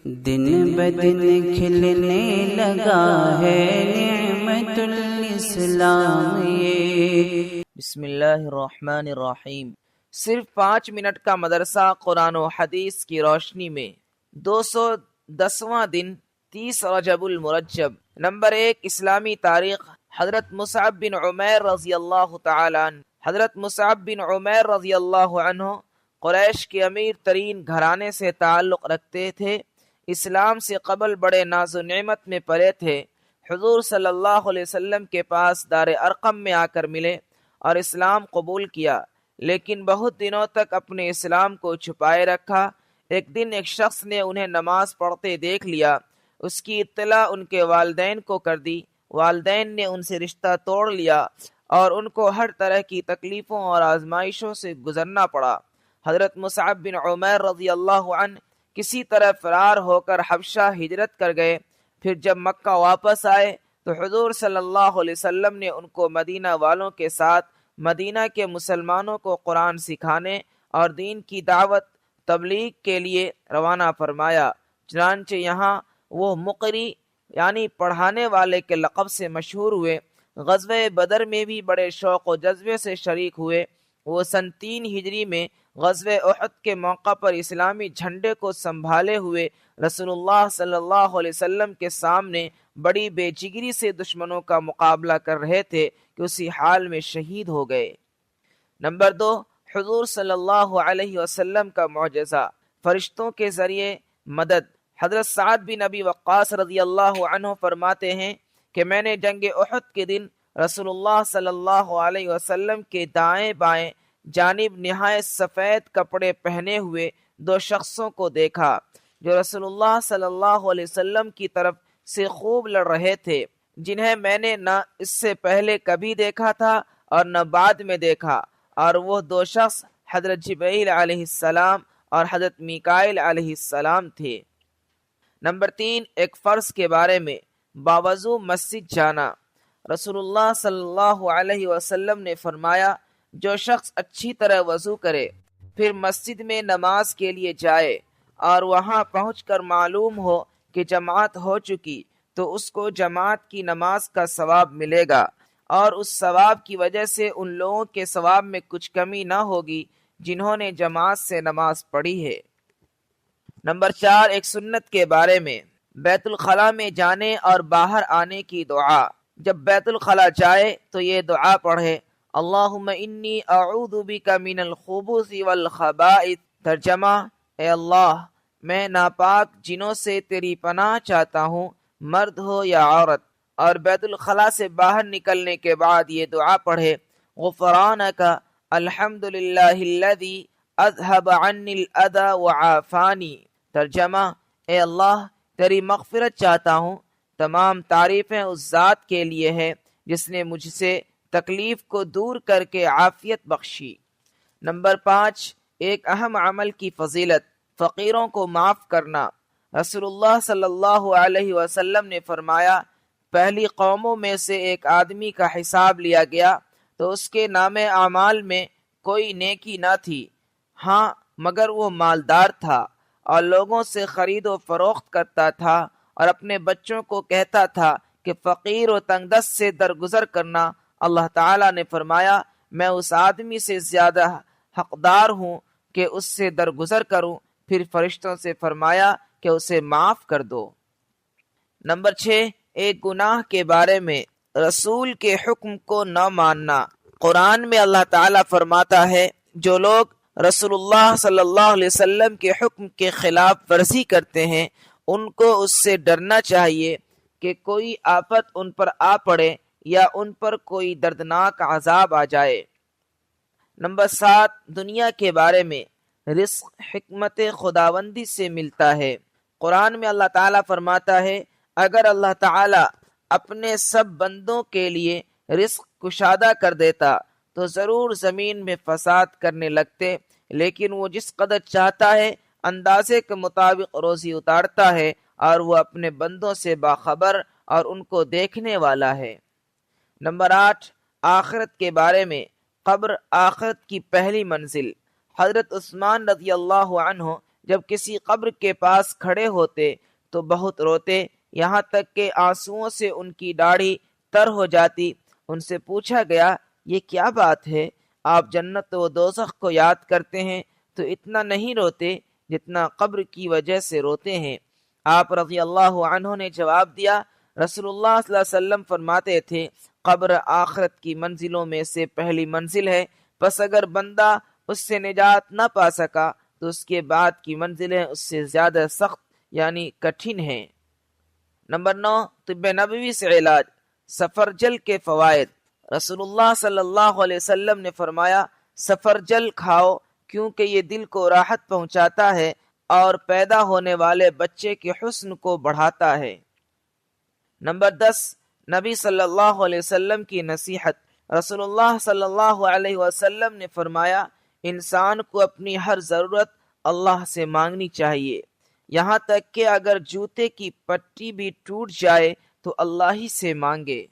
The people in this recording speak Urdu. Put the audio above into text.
دن بدن کھلنے لگا ہے نعمت الاسلام یہ۔ بسم اللہ الرحمن الرحیم۔ صرف 5 منٹ کا مدرسہ قرآن و حدیث کی روشنی میں 210واں دن 30 رجب المرجب۔ نمبر 1، اسلامی تاریخ۔ حضرت مصعب بن عمیر رضی اللہ تعالی عنہ۔ حضرت مصعب بن عمیر رضی اللہ عنہ قریش کے امیر ترین گھرانے سے تعلق رکھتے تھے۔ اسلام سے قبل بڑے ناز و نعمت میں پلے تھے۔ حضور صلی اللہ علیہ وسلم کے پاس دار ارقم میں آ کر ملے اور اسلام قبول کیا، لیکن بہت دنوں تک اپنے اسلام کو چھپائے رکھا۔ ایک دن ایک شخص نے انہیں نماز پڑھتے دیکھ لیا۔ اس کی اطلاع ان کے والدین کو کر دی۔ والدین نے ان سے رشتہ توڑ لیا اور ان کو ہر طرح کی تکلیفوں اور آزمائشوں سے گزرنا پڑا۔ حضرت مصعب بن عمیر رضی اللہ عنہ کسی طرح فرار ہو کر حبشہ ہجرت کر گئے۔ پھر جب مکہ واپس آئے تو حضور صلی اللہ علیہ وسلم نے ان کو مدینہ والوں کے ساتھ مدینہ کے مسلمانوں کو قرآن سکھانے اور دین کی دعوت تبلیغ کے لیے روانہ فرمایا۔ چنانچہ یہاں وہ مقری یعنی پڑھانے والے کے لقب سے مشہور ہوئے۔ غزوہ بدر میں بھی بڑے شوق و جذبے سے شریک ہوئے۔ وہ سن 3 ہجری میں غزوہ احد کے موقع پر اسلامی جھنڈے کو سنبھالے ہوئے رسول اللہ صلی اللہ علیہ وسلم کے سامنے بڑی بے جگری سے دشمنوں کا مقابلہ کر رہے تھے کہ اسی حال میں شہید ہو گئے۔ نمبر 2، حضور صلی اللہ علیہ وسلم کا معجزہ، فرشتوں کے ذریعے مدد۔ حضرت سعد بن ابی وقاص رضی اللہ عنہ فرماتے ہیں کہ میں نے جنگ احد کے دن رسول اللہ صلی اللہ علیہ وسلم کے دائیں بائیں جانب نہایت سفید کپڑے پہنے ہوئے 2 شخصوں کو دیکھا جو رسول اللہ صلی اللہ علیہ وسلم کی طرف سے خوب لڑ رہے تھے، جنہیں میں نے نہ اس سے پہلے کبھی دیکھا تھا اور نہ بعد میں دیکھا، اور وہ 2 شخص حضرت جبرائیل علیہ السلام اور حضرت میکائیل علیہ السلام تھے۔ نمبر 3، ایک فرض کے بارے میں، باوضو مسجد جانا۔ رسول اللہ صلی اللہ علیہ وسلم نے فرمایا، جو شخص اچھی طرح وضو کرے پھر مسجد میں نماز کے لیے جائے اور وہاں پہنچ کر معلوم ہو کہ جماعت ہو چکی تو اس کو جماعت کی نماز کا ثواب ملے گا، اور اس ثواب کی وجہ سے ان لوگوں کے ثواب میں کچھ کمی نہ ہوگی جنہوں نے جماعت سے نماز پڑھی ہے۔ نمبر 4، ایک سنت کے بارے میں، بیت الخلاء میں جانے اور باہر آنے کی دعا۔ جب بیت الخلاء جائے تو یہ دعا پڑھے، اللہم انی اعوذ بک من الخبث والخبائث۔ ترجمہ، اے اللہ میں ناپاک جنوں سے تیری پناہ چاہتا ہوں، مرد ہو یا عورت۔ اور بیت الخلاء سے باہر نکلنے کے بعد یہ دعا پڑھے، غفرانک الحمدللہ الذی اذهب عنی الاذی وعافانی۔ ترجمہ، اے اللہ تیری مغفرت چاہتا ہوں، تمام تعریفیں اس ذات کے لیے ہے جس نے مجھ سے تکلیف کو دور کر کے عافیت بخشی۔ نمبر 5، ایک اہم عمل کی فضیلت، فقیروں کو معاف کرنا۔ رسول اللہ صلی اللہ علیہ وسلم نے فرمایا، پہلی قوموں میں سے ایک آدمی کا حساب لیا گیا تو اس کے نام اعمال میں کوئی نیکی نہ تھی، ہاں مگر وہ مالدار تھا اور لوگوں سے خرید و فروخت کرتا تھا اور اپنے بچوں کو کہتا تھا کہ فقیر و تنگ دست سے درگزر کرنا۔ اللہ تعالیٰ نے فرمایا، میں اس آدمی سے زیادہ حقدار ہوں کہ اس سے درگزر کروں۔ پھر فرشتوں سے فرمایا کہ اسے معاف کر دو۔ نمبر 6، ایک گناہ کے بارے میں، رسول کے حکم کو نہ ماننا۔ قرآن میں اللہ تعالیٰ فرماتا ہے، جو لوگ رسول اللہ صلی اللہ علیہ وسلم کے حکم کے خلاف ورزی کرتے ہیں ان کو اس سے ڈرنا چاہیے کہ کوئی آفت ان پر آ پڑے یا ان پر کوئی دردناک عذاب آ جائے۔ نمبر 7، دنیا کے بارے میں، رزق حکمت خداوندی سے ملتا ہے۔ قرآن میں اللہ تعالیٰ فرماتا ہے، اگر اللہ تعالیٰ اپنے سب بندوں کے لیے رزق کشادہ کر دیتا تو ضرور زمین میں فساد کرنے لگتے، لیکن وہ جس قدر چاہتا ہے اندازے کے مطابق روزی اتارتا ہے، اور وہ اپنے بندوں سے باخبر اور ان کو دیکھنے والا ہے۔ نمبر 8، آخرت کے بارے میں، قبر آخرت کی پہلی منزل۔ حضرت عثمان رضی اللہ عنہ جب کسی قبر کے پاس کھڑے ہوتے تو بہت روتے، یہاں تک کہ آنسوؤں سے ان کی داڑھی تر ہو جاتی۔ ان سے پوچھا گیا یہ کیا بات ہے؟ آپ جنت و دوزخ کو یاد کرتے ہیں تو اتنا نہیں روتے جتنا قبر کی وجہ سے روتے ہیں۔ آپ رضی اللہ عنہ نے جواب دیا، رسول اللہ صلی اللہ علیہ وسلم فرماتے تھے قبر آخرت کی منزلوں میں سے پہلی منزل ہے، پس اگر بندہ اس سے نجات نہ پا سکا تو اس کے بعد کی منزلیں اس سے زیادہ سخت یعنی کٹھن ہیں۔ نمبر 9، طب نبوی سے علاج۔ سفرجل کے فوائد۔ رسول اللہ صلی اللہ علیہ وسلم نے فرمایا سفرجل کھاؤ کیونکہ یہ دل کو راحت پہنچاتا ہے اور پیدا ہونے والے بچے کے حسن کو بڑھاتا ہے۔ نمبر 10، نبی صلی اللہ علیہ وسلم کی نصیحت۔ رسول اللہ صلی اللہ علیہ وسلم نے فرمایا انسان کو اپنی ہر ضرورت اللہ سے مانگنی چاہیے، یہاں تک کہ اگر جوتے کی پٹی بھی ٹوٹ جائے تو اللہ ہی سے مانگے۔